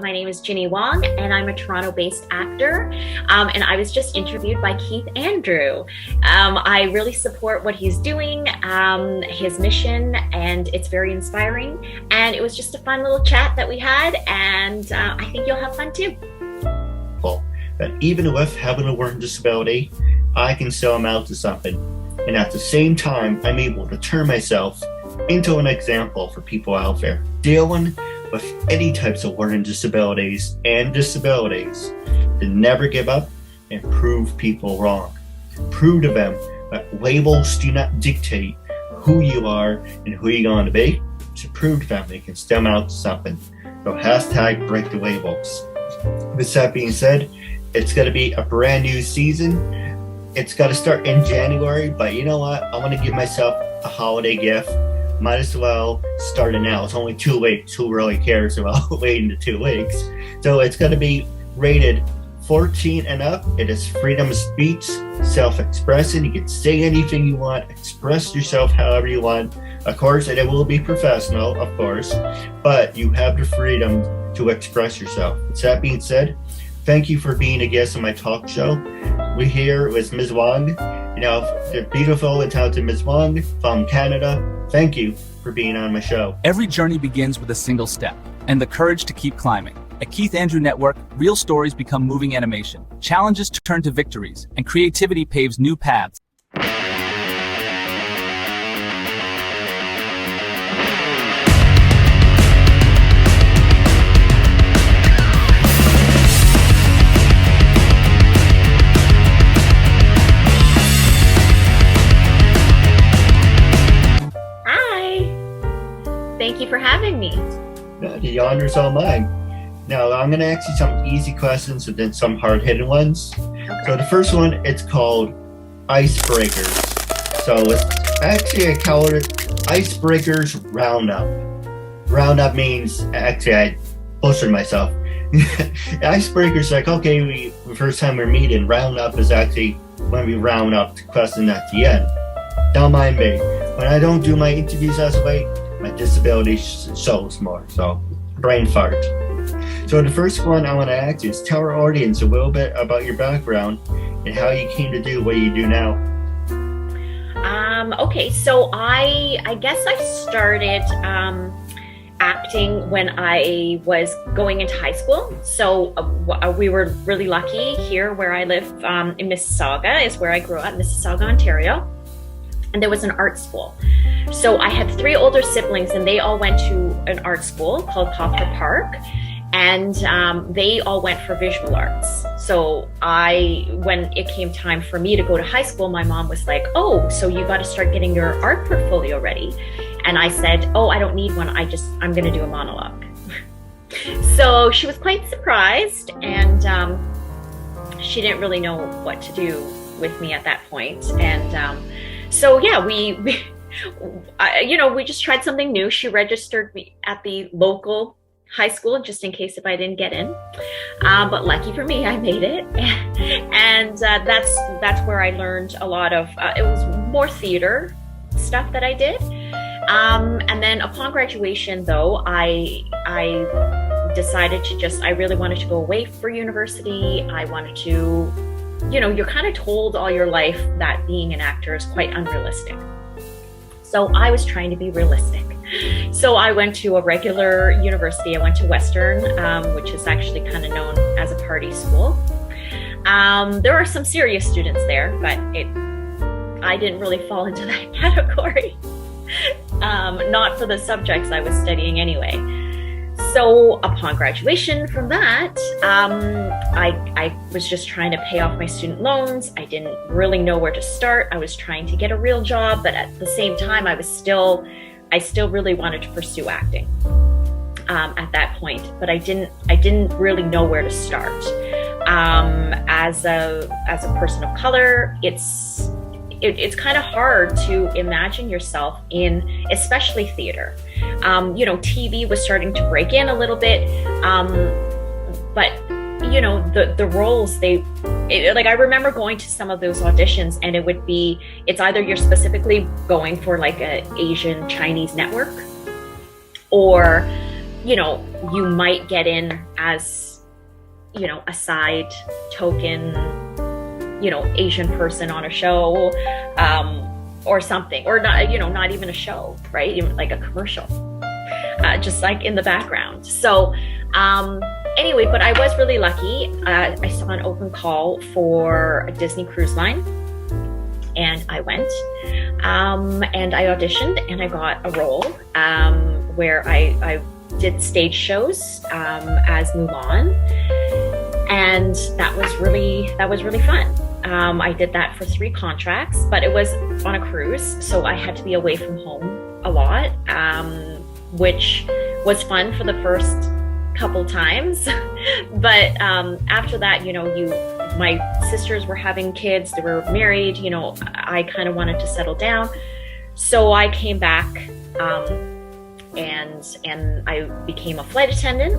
My name is Jinny Wong, and I'm a Toronto-based actor. And I was just interviewed by Keith Andrew. I really support what he's doing, his mission, and it's very inspiring. And it was just a fun little chat that we had, and I think you'll have fun too. Well, that even with having a learning disability, I can still amount to something. And at the same time, I'm able to turn myself into an example for people out there dealing with any types of learning disabilities and disabilities, to never give up and prove people wrong. Prove to them that labels do not dictate who you are and who you're going to be. To prove to them they can stem out to something. So hashtag break the labels. With that being said, it's going to be a brand new season. It's got to start in January, but you know what? I want to give myself a holiday gift. Might as well start it now. It's only 2 weeks. Who really cares about waiting to 2 weeks? So it's going to be rated 14 and up. It is freedom of speech, self-expression. You can say anything you want, express yourself however you want. Of course, and it will be professional, of course, but you have the freedom to express yourself. With that being said, thank you for being a guest on my talk show. We're here with Ms. Wong, the beautiful and talented Ms. Wong from Canada. Thank you for being on my show. Every journey begins with a single step and the courage to keep climbing. At Keith Andrew Network, real stories become moving animation. Challenges turn to victories, and creativity paves new paths. Thank you for having me. The honor's all mine. Now, I'm going to ask you some easy questions and then some hard-hitting ones. Okay. So the first one, it's called icebreakers. So it's actually, I call it icebreakers roundup. Roundup means, actually, I bullshit myself. Icebreakers, like, okay, the first time we're meeting, roundup is actually when we round up the question at the end. Don't mind me. When I don't do my interviews as late, my disability shows more, so brain fart. So the first one I want to ask you is tell our audience a little bit about your background and how you came to do what you do now. Okay, so I guess I started acting when I was going into high school. So we were really lucky here where I live in Mississauga, is where I grew up, Mississauga, Ontario. And there was an art school. So I had 3 older siblings, and they all went to an art school called Poplar Park, and they all went for visual arts. So when it came time for me to go to high school, my mom was like, oh, so you got to start getting your art portfolio ready. And I said, oh, I don't need one. I'm going to do a monologue. So she was quite surprised, and she didn't really know what to do with me at that point. And so yeah, we just tried something new. She registered me at the local high school just in case if I didn't get in. But lucky for me, I made it, and that's where I learned a lot of. It was more theater stuff that I did. And then upon graduation, though, I decided to I really wanted to go away for university. I wanted to. You're kind of told all your life that being an actor is quite unrealistic. So I was trying to be realistic. So I went to a regular university. I went to Western, which is actually kind of known as a party school. There are some serious students there, but I didn't really fall into that category. Not for the subjects I was studying anyway. So upon graduation from that, I was just trying to pay off my student loans. I didn't really know where to start. I was trying to get a real job, but at the same time, I still really wanted to pursue acting at that point. But I didn't really know where to start. As a person of color, it's kind of hard to imagine yourself in, especially theater. TV was starting to break in a little bit, but the roles, I remember going to some of those auditions, and it's either you're specifically going for like a Asian Chinese network, or you might get in as, a side token, Asian person on a show, or something, or not, not even a show, right? Even like a commercial, just like in the background. So, anyway, but I was really lucky. I saw an open call for a Disney Cruise Line, and I went, and I auditioned, and I got a role, where I did stage shows, as Mulan, and that was really fun. I did that for 3 contracts, but it was on a cruise, so I had to be away from home a lot, which was fun for the first couple times. But after that, my sisters were having kids, they were married, I kind of wanted to settle down. So I came back, and I became a flight attendant,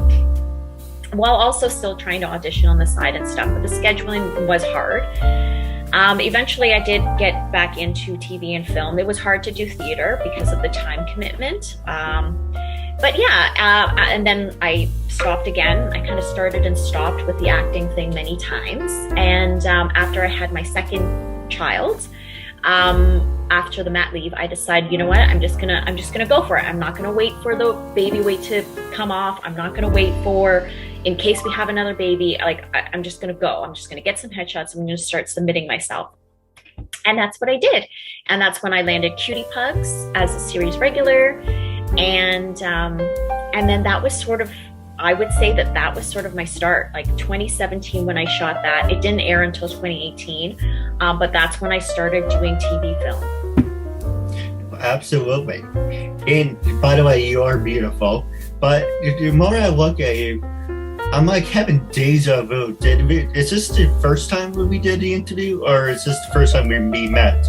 while also still trying to audition on the side and stuff, but the scheduling was hard. Eventually I did get back into TV and film. It was hard to do theater because of the time commitment. But yeah, and then I stopped again. I kind of started and stopped with the acting thing many times. And after I had my second child, after the mat leave, I decided, you know what, I'm just gonna go for it. I'm not gonna wait for the baby weight to come off. I'm not gonna wait for, in case we have another baby, I'm just gonna go. I'm just gonna get some headshots. I'm gonna start submitting myself. And that's what I did. And that's when I landed Cutie Pugs as a series regular. And then that was sort of, I would say that was sort of my start, like 2017 when I shot that. It didn't air until 2018, but that's when I started doing TV film. Absolutely. And by the way, you are beautiful. But the more I look at you, I'm like having deja vu. Is this the first time we did the interview, or is this the first time we met?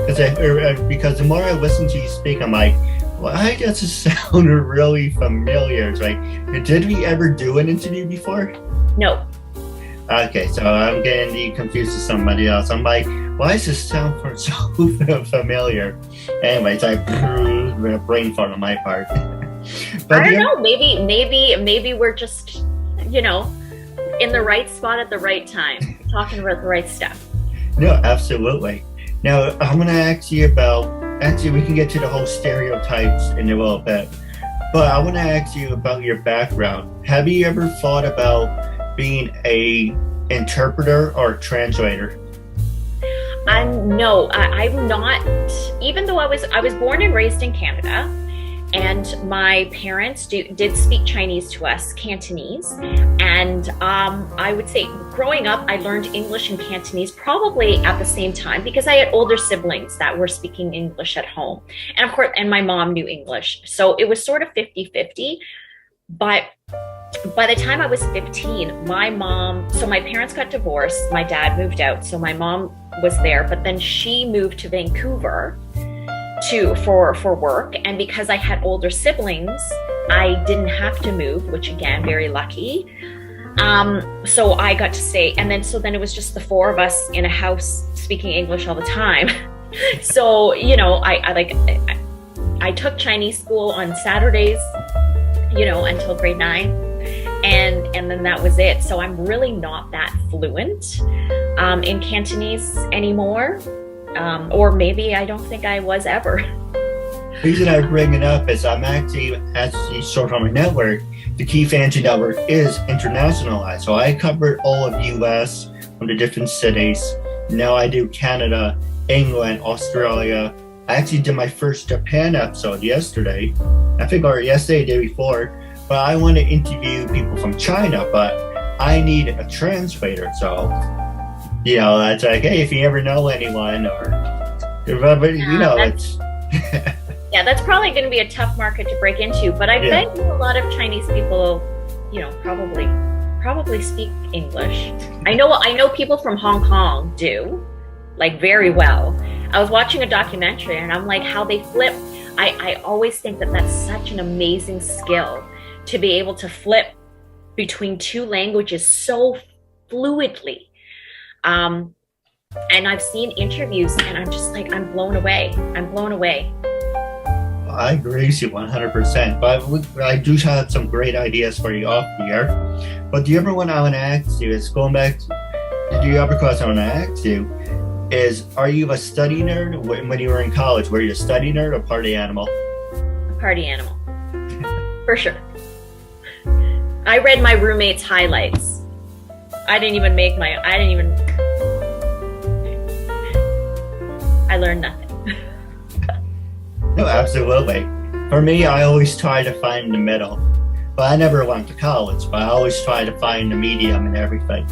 Because the more I listen to you speak, I'm like, well, I guess it sounded really familiar. It's like, did we ever do an interview before? No. Okay, so I'm getting you confused with somebody else. I'm like, why does this sound so familiar? Anyways, brain fart on my part. But I don't know. Maybe we're just, in the right spot at the right time, talking about the right stuff. No, absolutely. Now, I'm going to ask you about. Actually, we can get to the whole stereotypes in a little bit, but I want to ask you about your background. Have you ever thought about being a interpreter or translator? No, I'm not. Even though I was born and raised in Canada, and my parents did speak Chinese to us, Cantonese, and I would say growing up, I learned English and Cantonese probably at the same time because I had older siblings that were speaking English at home. And of course, and my mom knew English. So it was sort of 50-50. But by the time I was 15, my parents got divorced. My dad moved out. So my mom was there, but then she moved to Vancouver for work. And because I had older siblings, I didn't have to move, which again, very lucky. So I got to stay, and then it was just the 4 of us in a house speaking English all the time. So I took Chinese school on Saturdays, until grade 9, and then that was it. So I'm really not that fluent in Cantonese anymore, or maybe I don't think I was ever. The reason I bring it up is I'm actually, as you saw from my network, the Keith Andrew Network is internationalized. So I covered all of US from the different cities. Now I do Canada, England, Australia. I actually did my first Japan episode yesterday. I think, or yesterday, the day before. But I want to interview people from China, but I need a translator. So, that's like, hey, if you ever know anyone, it's... Yeah, that's probably going to be a tough market to break into. But I bet a lot of Chinese people, probably speak English. I know people from Hong Kong do, like very well. I was watching a documentary and I'm like, how they flip. I always think that that's such an amazing skill to be able to flip between 2 languages so fluidly. And I've seen interviews and I'm just like, I'm blown away. I agree with you 100%. But I do have some great ideas for you off the air. But the other one I want to ask you is going back to the other question I want to ask you is, are you a study nerd? When you were in college, were you a study nerd or party animal? A party animal, for sure. I read my roommate's highlights. I learned nothing. No, absolutely. For me, I always try to find the middle. But I never went to college, but I always try to find the medium and everything.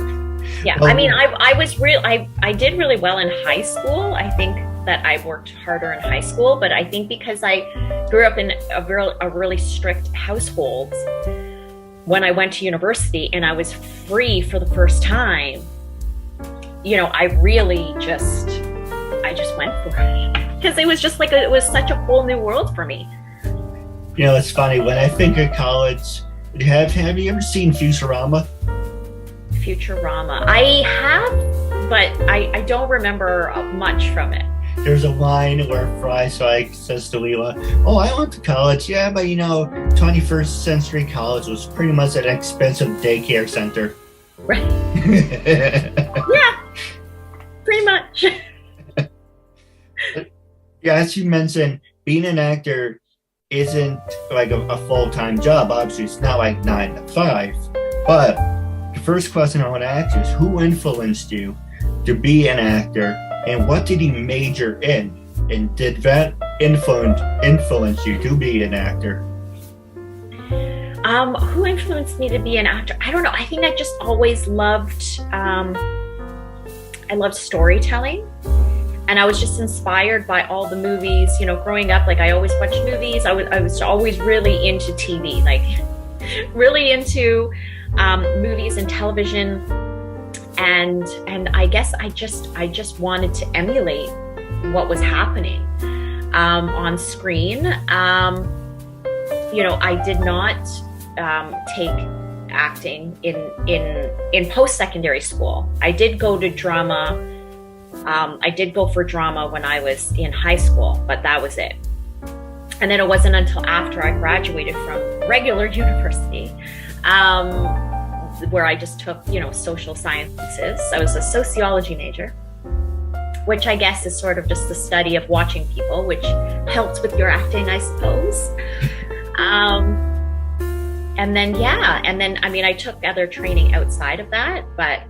Yeah, Well, I mean, I did really well in high school. I think that I worked harder in high school, but I think because I grew up in a really strict household, when I went to university and I was free for the first time, you know, I just went for it. Because it was just like, it was such a whole new world for me. You know, it's funny, when I think of college, have you ever seen Futurama? Futurama. I have, but I don't remember much from it. There's a line where Fry Spike says to Leela, "Oh, I went to college, yeah, but you know, 21st century college was pretty much an expensive daycare center." Right. Yeah, pretty much. Yeah, as you mentioned, being an actor isn't like a full-time job. Obviously, it's not like 9 to 5. But the first question I want to ask you is, who influenced you to be an actor, and what did you major in? And did that influence you to be an actor? Who influenced me to be an actor? I don't know. I think I just always loved, I loved storytelling. And I was just inspired by all the movies, you know, growing up. Like, I always watched movies. I was always really into TV, like really into movies and television. And I guess I just wanted to emulate what was happening on screen. You know, I did not take acting in post-secondary school. I did go to drama. I did go for drama when I was in high school, but that was it. And then it wasn't until after I graduated from regular university, where I just took, you know, social sciences. I was a sociology major, which I guess is sort of just the study of watching people, which helps with your acting, I suppose. And then, I mean, I took other training outside of that, but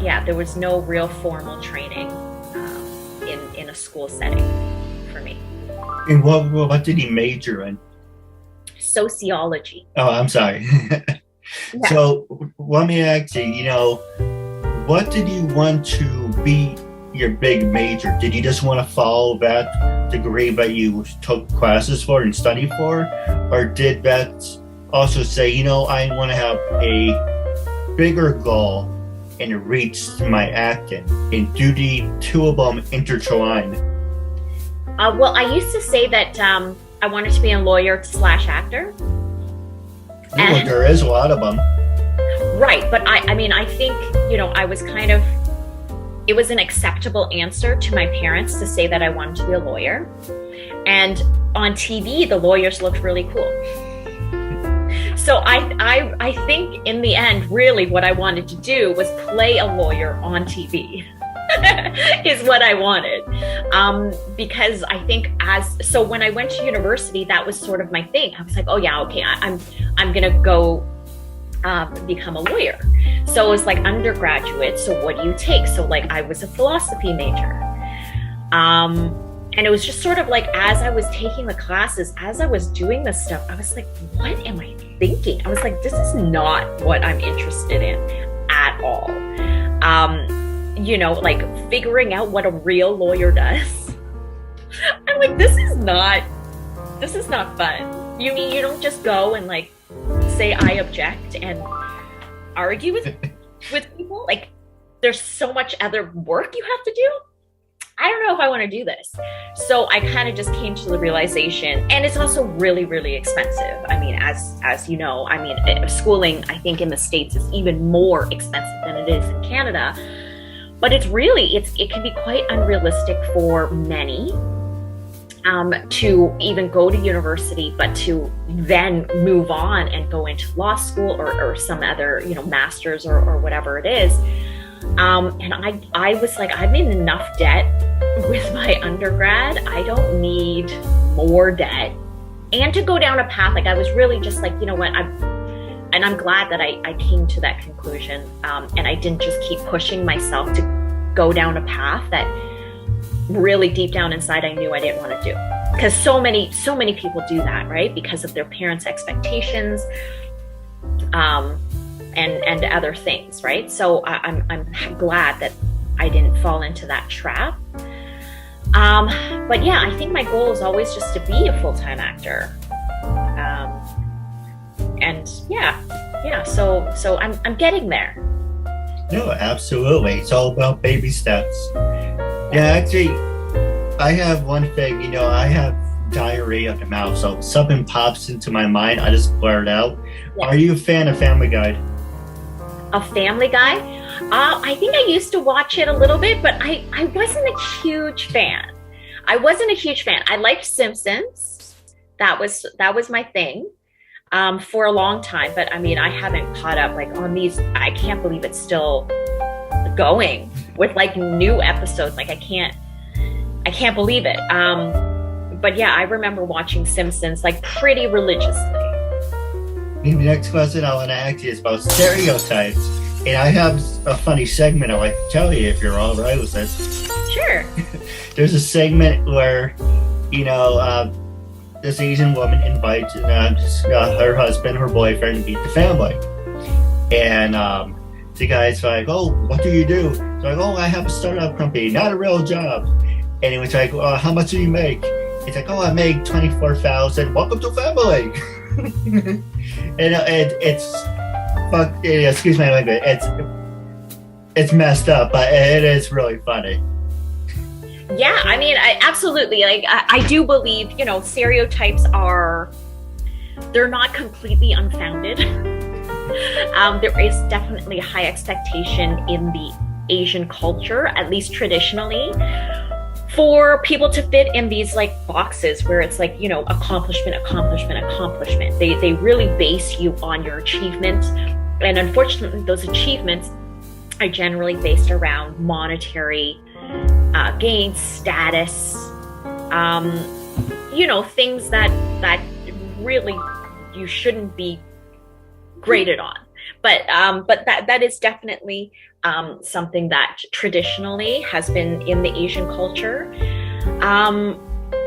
yeah, there was no real formal training in a school setting for me. And what did you major in? Sociology. Oh, I'm sorry. Yeah. So let me ask you, you know, what did you want to be your big major? Did you just want to follow that degree that you took classes for and studied for? Or did that also say, you know, I want to have a bigger goal and reach my acting? And do the two of them intertwine? Well, I used to say that I wanted to be a lawyer / actor. Well, there is a lot of them. Right, but I mean, I think, you know, I was kind of, it was an acceptable answer to my parents to say that I wanted to be a lawyer. And on TV, the lawyers looked really cool. So I think in the end, really what I wanted to do was play a lawyer on TV. Is what I wanted. Because I think so when I went to university, that was sort of my thing. I was like, oh yeah, okay, I'm gonna go become a lawyer. So it was like undergraduate. So what do you take? So like I was a philosophy major. And it was just sort of like, as I was taking the classes, as I was doing this stuff, I was like, what am I thinking? I was like, this is not what I'm interested in at all. You know, like figuring out what a real lawyer does. I'm like, this is not fun. You mean you don't just go and like say I object and argue with people? Like, there's so much other work you have to do. I don't know if I want to do this. So I kind of just came to the realization, and it's also really, really expensive. I mean, as you know, I mean, schooling, I think in the States is even more expensive than it is in Canada. But it's really, it can be quite unrealistic for many. to even go to university, but to then move on and go into law school or some other, master's or whatever it is. And I was like, I'm in enough debt with my undergrad. I don't need more debt. And to go down a path, like I was really just like, you know what, I'm glad that I came to that conclusion. And I didn't just keep pushing myself to go down a path that really deep down inside I knew I didn't want to do. Because so many people do that, right? Because of their parents' expectations and other things, right? So I'm glad that I didn't fall into that trap. But yeah, I think my goal is always just to be a full-time actor. And so I'm getting there. No, absolutely. It's all about baby steps. Yeah, actually, I have one thing, I have diarrhea of the mouth, so if something pops into my mind, I just blurt out. Yeah. Are you a fan of Family Guy? A Family Guy? I think I used to watch it a little bit, but I wasn't a huge fan. I liked Simpsons. That was my thing for a long time. But I mean, I haven't caught up like on these. I can't believe it's still going with like new episodes. Like I can't believe it. But yeah, I remember watching Simpsons like pretty religiously. The next question I want to ask you is about stereotypes. And I have a funny segment I'd like to tell you if you're all right with it. Sure. There's a segment where, this Asian woman invites her husband, her boyfriend, to meet the family. And the guy's like, oh, what do you do? He's like, oh, I have a startup company, not a real job. And he was like, how much do you make? He's like, oh, I make $24,000. Welcome to family. And excuse my language. It's messed up, but it is really funny. Yeah, I mean, absolutely. Like, I do believe, stereotypes they're not completely unfounded. There is definitely a high expectation in the Asian culture, at least traditionally, for people to fit in these like boxes where it's like, accomplishment. They really base you on your achievement. And unfortunately, those achievements are generally based around monetary gains, status, things that really you shouldn't be graded on. But that is definitely something that traditionally has been in the Asian culture,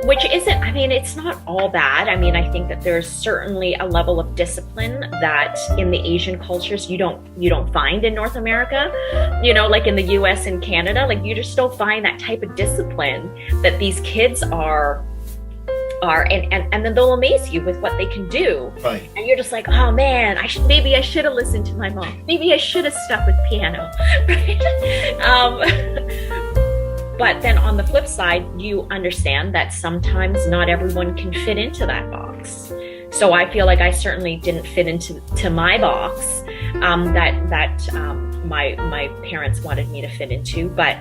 which isn't, I mean, it's not all bad. I mean, I think that there's certainly a level of discipline that in the Asian cultures you don't find in North America, like in the US and Canada. Like you just don't find that type of discipline that these kids are and then they'll amaze you with what they can do. Right. And you're just like, oh man, maybe I should have listened to my mom. Maybe I should have stuck with piano. Right? But then on the flip side, you understand that sometimes not everyone can fit into that box. So I feel like I certainly didn't fit into my box that my parents wanted me to fit into. But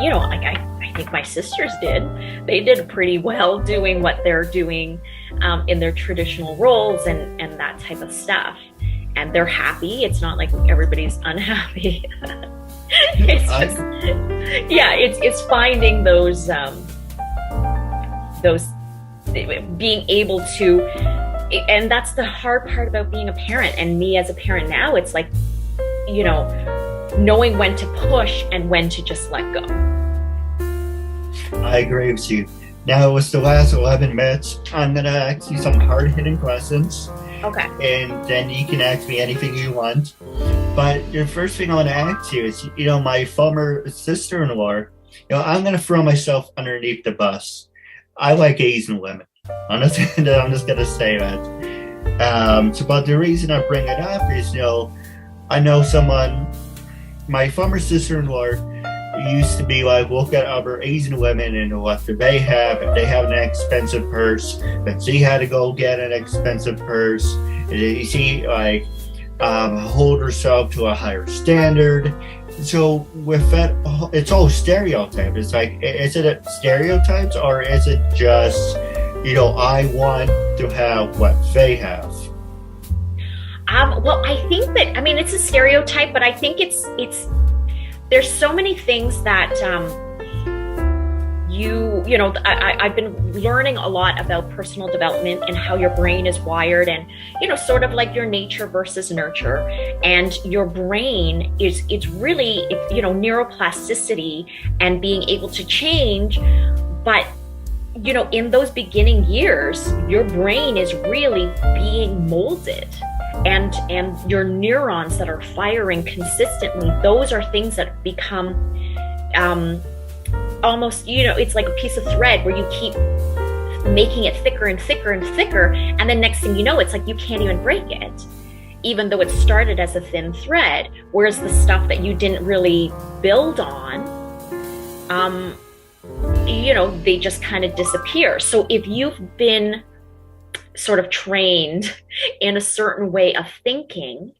like I think my sisters did. They did pretty well doing what they're doing in their traditional roles and that type of stuff. And they're happy. It's not like everybody's unhappy. It's finding those being able to, and that's the hard part about being a parent. And me as a parent now, it's like, knowing when to push and when to just let go. I agree with you. Now it was the last 11 minutes. I'm going to ask you some hard-hitting questions. Okay. And then you can ask me anything you want. But the first thing I want to ask you is, my former sister-in-law, I'm going to throw myself underneath the bus. I like Asian women. I'm just going to say that. But the reason I bring it up is, I know someone, my former sister-in-law used to be like, look at other Asian women and what do they have. If they have an expensive purse, then she had to go get an expensive purse. And she hold herself to a higher standard. So with that, it's all stereotypes. It's like, is it stereotypes, or is it just, I want to have what they have? Well, I think that, it's a stereotype, but I think it's there's so many things that I've been learning a lot about personal development and how your brain is wired, and sort of like your nature versus nurture. And your brain it's really neuroplasticity and being able to change. But in those beginning years, your brain is really being molded, and your neurons that are firing consistently, those are things that become almost, it's like a piece of thread where you keep making it thicker and thicker and thicker, and then next thing you know, it's like you can't even break it, even though it started as a thin thread. Whereas the stuff that you didn't really build on, they just kind of disappear. So if you've been sort of trained in a certain way of thinking,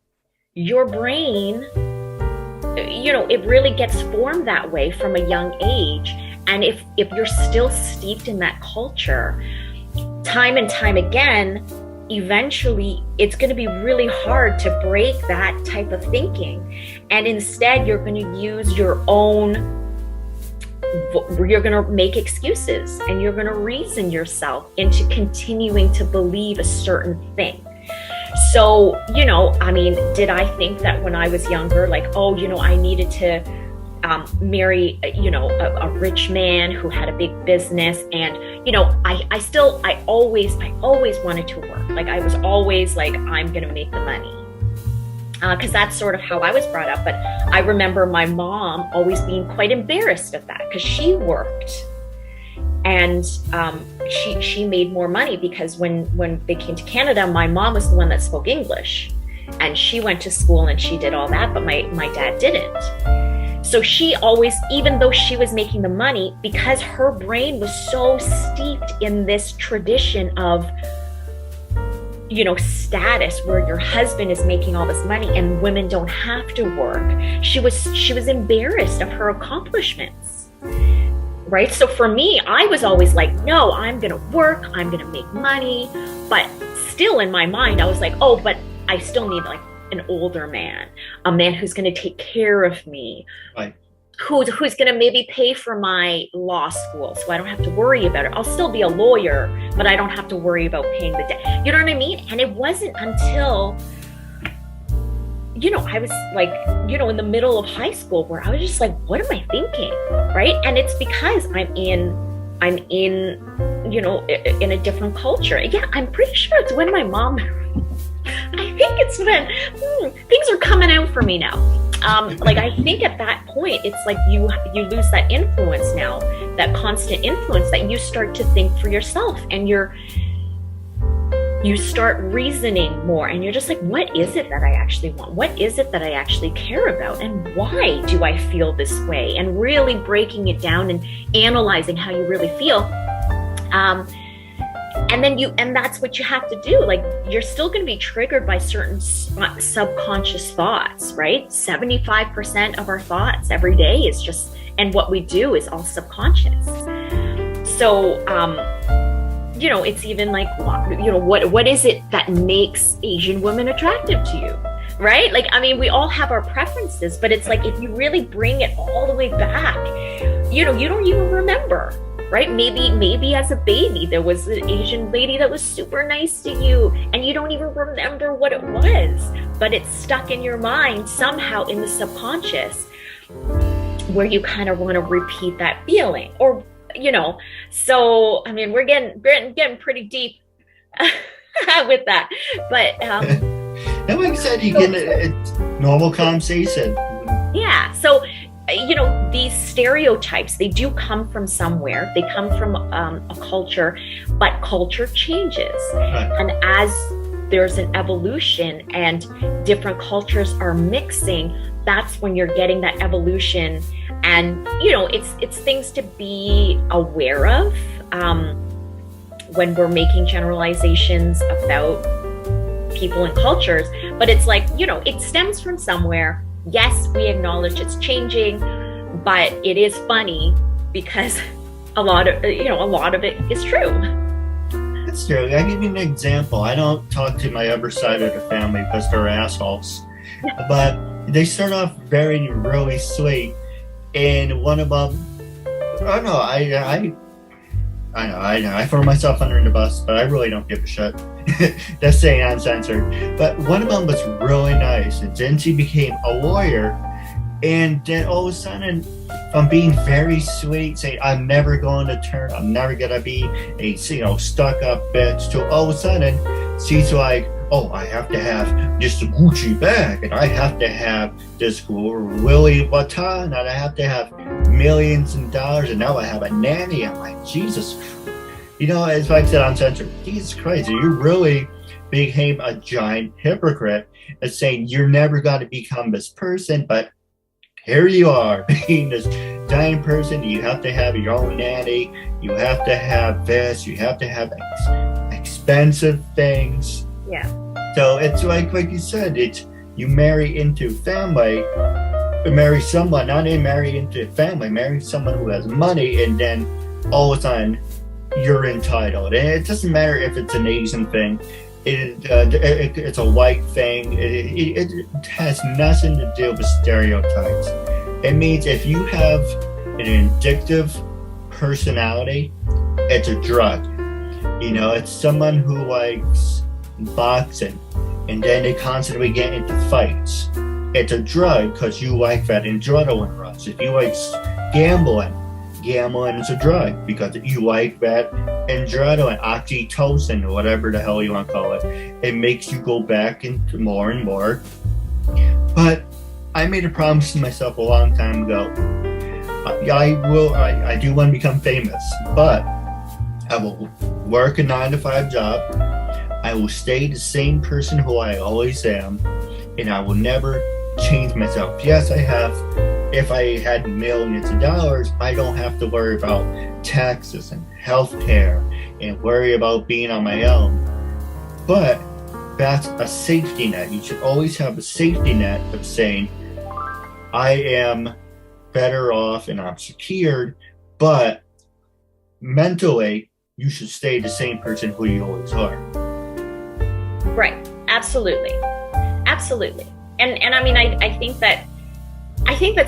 your brain, it really gets formed that way from a young age. And if you're still steeped in that culture, time and time again, eventually it's going to be really hard to break that type of thinking. And instead, you're going to use you're going to make excuses, and you're going to reason yourself into continuing to believe a certain thing. So, did I think that when I was younger, like, I needed to marry, a rich man who had a big business, and, I always wanted to work. Like, I was always like, I'm going to make the money. Because that's sort of how I was brought up. But I remember my mom always being quite embarrassed of that, because she worked, and she made more money, because when they came to Canada, my mom was the one that spoke English, and she went to school and she did all that, but my dad didn't. So she always, even though she was making the money, because her brain was so steeped in this tradition of status, where your husband is making all this money and women don't have to work, she was embarrassed of her accomplishments, right? So for me, I was always like, no, I'm gonna work, I'm gonna make money. But still in my mind, I was like, oh, but I still need like an older man, a man who's gonna take care of me, Right. who's going to maybe pay for my law school, so I don't have to worry about it. I'll still be a lawyer, but I don't have to worry about paying the debt. You know what I mean? And it wasn't until, I was like, in the middle of high school, where I was just like, what am I thinking? Right? And it's because I'm in, in a different culture. Yeah, I'm pretty sure it's when my mom, I think it's when things are coming out for me now. Like, I think at that point, it's like you lose that influence now, that constant influence, that you start to think for yourself, and you start reasoning more, and you're just like, what is it that I actually want? What is it that I actually care about? And why do I feel this way? And really breaking it down and analyzing how you really feel. And that's what you have to do. Like, you're still going to be triggered by certain subconscious thoughts, right? 75% of our thoughts every day is just, and what we do is all subconscious. So, it's even like, what is it that makes Asian women attractive to you, right? Like, we all have our preferences, but it's like, if you really bring it all the way back, you don't even remember. Right? Maybe as a baby, there was an Asian lady that was super nice to you, and you don't even remember what it was, but it's stuck in your mind somehow in the subconscious, where you kind of want to repeat that feeling, or, so, we're getting pretty deep with that, but, and like I said, you can, it's normal conversation. Yeah. So, these stereotypes, they do come from somewhere. They come from a culture, but culture changes. Right. And as there's an evolution and different cultures are mixing, that's when you're getting that evolution. And, it's things to be aware of when we're making generalizations about people and cultures. But it's like, it stems from somewhere. yes, we acknowledge it's changing, but it is funny because a lot of it is true. It's true. I give you an example. I don't talk to my other side of the family because they're assholes, but they start off really sweet, and one of them, I don't know, I throw myself under the bus, but I really don't give a shit. That's saying uncensored. But one of them was really nice, and then she became a lawyer, and then all of a sudden, from being very sweet, saying I'm never going to turn, I'm never gonna be a stuck-up bitch, to all of a sudden she's like, oh, I have to have this Gucci bag, and I have to have this Louis Vuitton, and I have to have millions of dollars, and now I have a nanny. I'm like, Jesus. It's like I said, uncensored. Jesus Christ, you really became a giant hypocrite and saying you're never going to become this person, but here you are, being this giant person. You have to have your own nanny. You have to have this. You have to have expensive things. Yeah. So it's like you said, it's you marry into family, marry someone, not even marry into family, marry someone who has money, and then all of a sudden you're entitled. And it doesn't matter if it's an Asian thing, it's a white thing. It has nothing to do with stereotypes. It means if you have an addictive personality, it's a drug. It's someone who likes boxing, and then they constantly get into fights. It's a drug because you like that adrenaline rush. If you like gambling is a drug because you like that adrenaline, oxytocin, or whatever the hell you want to call it. It makes you go back into more and more. But I made a promise to myself a long time ago. I do want to become famous, but I will work a 9-to-5 job. I will stay the same person who I always am, and I will never change myself. Yes, if I had millions of dollars, I don't have to worry about taxes and health care and worry about being on my own. But that's a safety net. You should always have a safety net of saying, I am better off and I'm secured, but mentally, you should stay the same person who you always are. Right. Absolutely. And I mean, I think that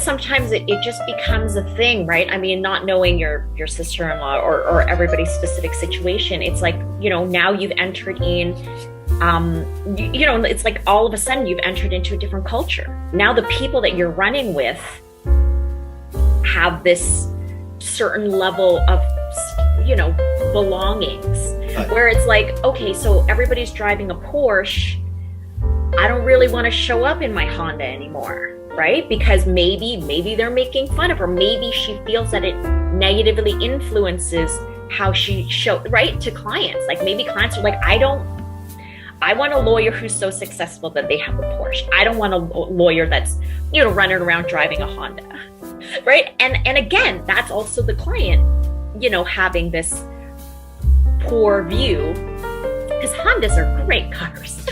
sometimes it just becomes a thing, right? I mean, not knowing your sister-in-law or everybody's specific situation, it's like, now you've entered in, it's like all of a sudden you've entered into a different culture. Now the people that you're running with have this certain level of, belongings, where it's like, okay, so everybody's driving a Porsche. I don't really want to show up in my Honda anymore, right? Because maybe they're making fun of her. Maybe she feels that it negatively influences how she right, to clients. Like maybe clients are like, I want a lawyer who's so successful that they have a Porsche. I don't want a lawyer that's, running around driving a Honda, right? And again, that's also the client, having this poor view, because Hondas are great cars.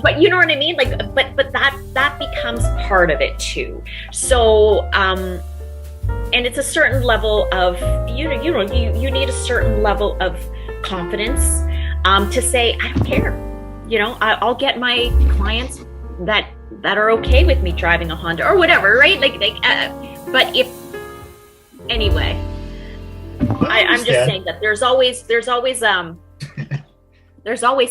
But you know what I mean? Like, but that becomes part of it too. So, and it's a certain level of, you need a certain level of confidence, to say, I don't care. I'll get my clients that are okay with me driving a Honda or whatever, right? But if, anyway, I'm just saying that there's always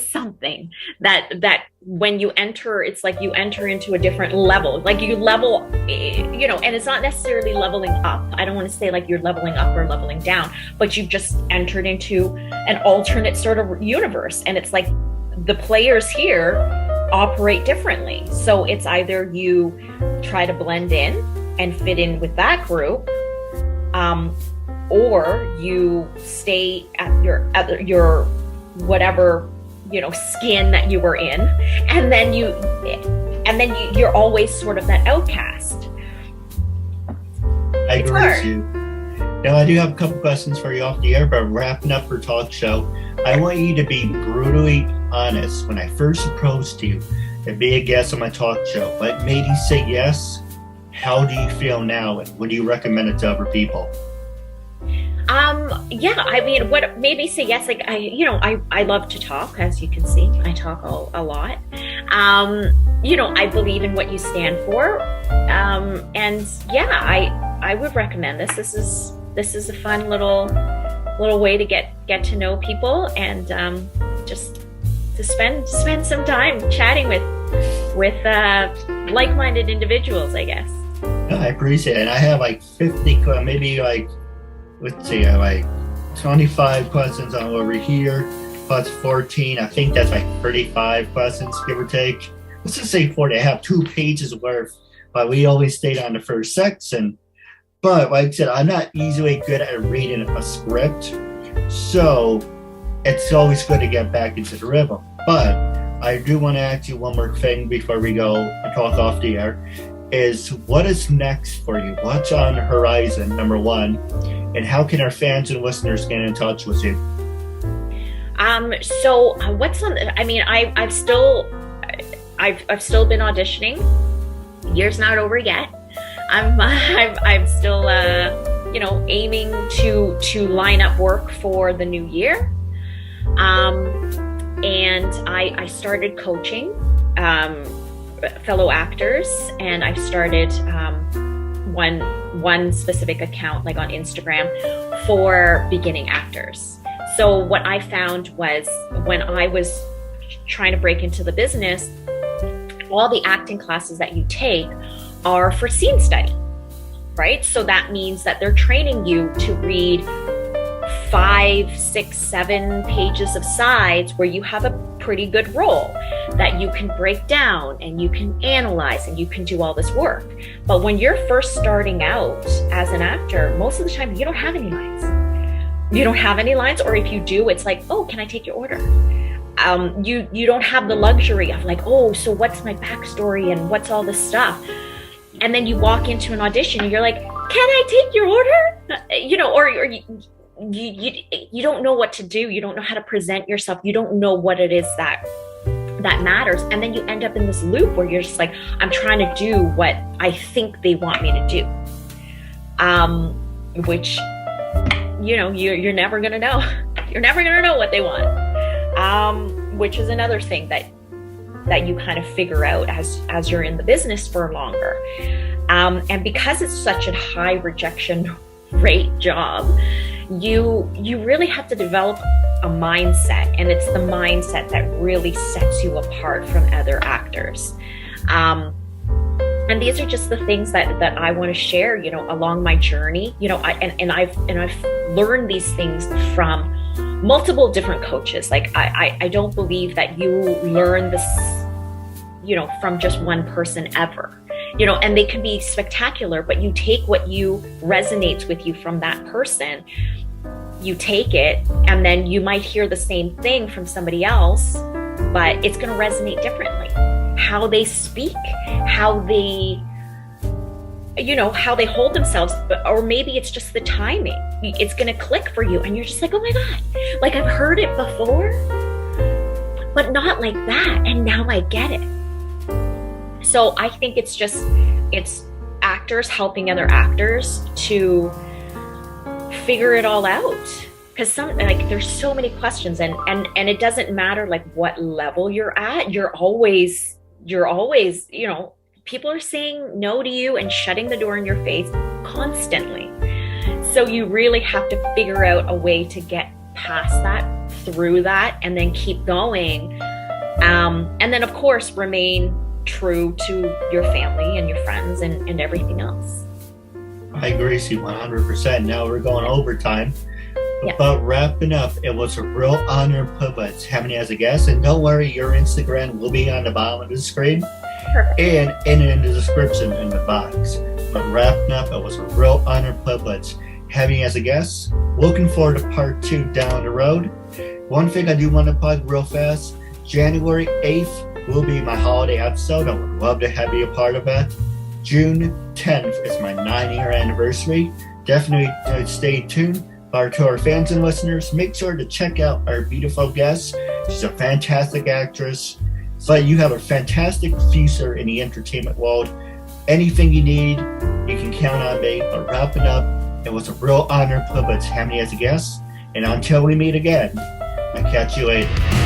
something that when you enter, it's like you enter into a different level, like you level, and it's not necessarily leveling up. I don't want to say like you're leveling up or leveling down, but you've just entered into an alternate sort of universe. And it's like the players here operate differently. So it's either you try to blend in and fit in with that group, or you stay at your whatever skin that you were in, and then you're always sort of that outcast. I agree with you. Now I do have a couple questions for you off the air, but wrapping up our talk show, I want you to be brutally honest. When I first approached you, and be a guest on my talk show. What made you say yes? How do you feel now? And would you recommend it to other people? Yeah, I mean, what made me say yes, like, I love to talk, as you can see, I talk a lot. I believe in what you stand for. And yeah, I would recommend this. This is a fun little way to get to know people, and just to spend some time chatting with like-minded individuals, I guess. I appreciate it. I have like 50, maybe like, let's see, I have like 25 questions on over here, plus 14. I think that's like 35 questions, give or take. Let's just say 40. I have 2 pages worth, but we always stayed on the first section. But like I said, I'm not easily good at reading a script, so it's always good to get back into the rhythm. But I do want to ask you one more thing before we go and talk off the air, is what is next for you? What's on the horizon, number one, and how can our fans and listeners get in touch with you? So what's on? I mean, I've still been auditioning. Year's not over yet. I'm still aiming to line up work for the new year. And I started coaching fellow actors, and I've started one specific account, like on Instagram, for beginning actors. So what I found was, when I was trying to break into the business, all the acting classes that you take are for scene study, right? So that means that they're training you to read 5, 6, 7 pages of sides where you have a pretty good role that you can break down and you can analyze and you can do all this work. But when you're first starting out as an actor, most of the time you don't have any lines. You don't have any lines, or if you do, it's like, oh, can I take your order? You don't have the luxury of like, oh, so what's my backstory and what's all this stuff? And then you walk into an audition and you're like, can I take your order? Or you don't know what to do. You don't know how to present yourself. You don't know what it is that matters. And then you end up in this loop where you're just like, I'm trying to do what I think they want me to do. Which, you're never going to know. You're never going to know what they want. Which is another thing that you kind of figure out as you're in the business for longer. And because it's such a high rejection rate job, you really have to develop a mindset, and it's the mindset that really sets you apart from other actors. And these are just the things that I want to share, along my journey. I've learned these things from multiple different coaches. Like I don't believe that you learn this, from just one person ever. And they can be spectacular, but you take what resonates with you from that person, you take it, and then you might hear the same thing from somebody else, but it's going to resonate differently. How they speak, how they hold themselves, or maybe it's just the timing. It's going to click for you, and you're just like, oh my God, like I've heard it before, but not like that, and now I get it. So I think it's actors helping other actors to figure it all out, because there's so many questions, and it doesn't matter like what level you're at. You're always people are saying no to you and shutting the door in your face constantly. So you really have to figure out a way to get past that, through that, and then keep going, and then of course remain true to your family and your friends and everything else. I agree with you 100%. Now we're going overtime. Yeah. But wrapping up, it was a real honor and privilege having you as a guest. And don't worry, your Instagram will be on the bottom of the screen. Perfect. And in the description in the box. But wrapping up, it was a real honor and privilege having you as a guest. Looking forward to part 2 down the road. One thing I do want to plug real fast, January 8th will be my holiday episode. I would love to have you a part of that. June 10th is my 9-year anniversary. Definitely stay tuned. But to our fans and listeners, make sure to check out our beautiful guest. She's a fantastic actress. But you have a fantastic future in the entertainment world. Anything you need, you can count on me. But wrapping up, it was a real honor and privilege having you as a guest. And until we meet again, I'll catch you later.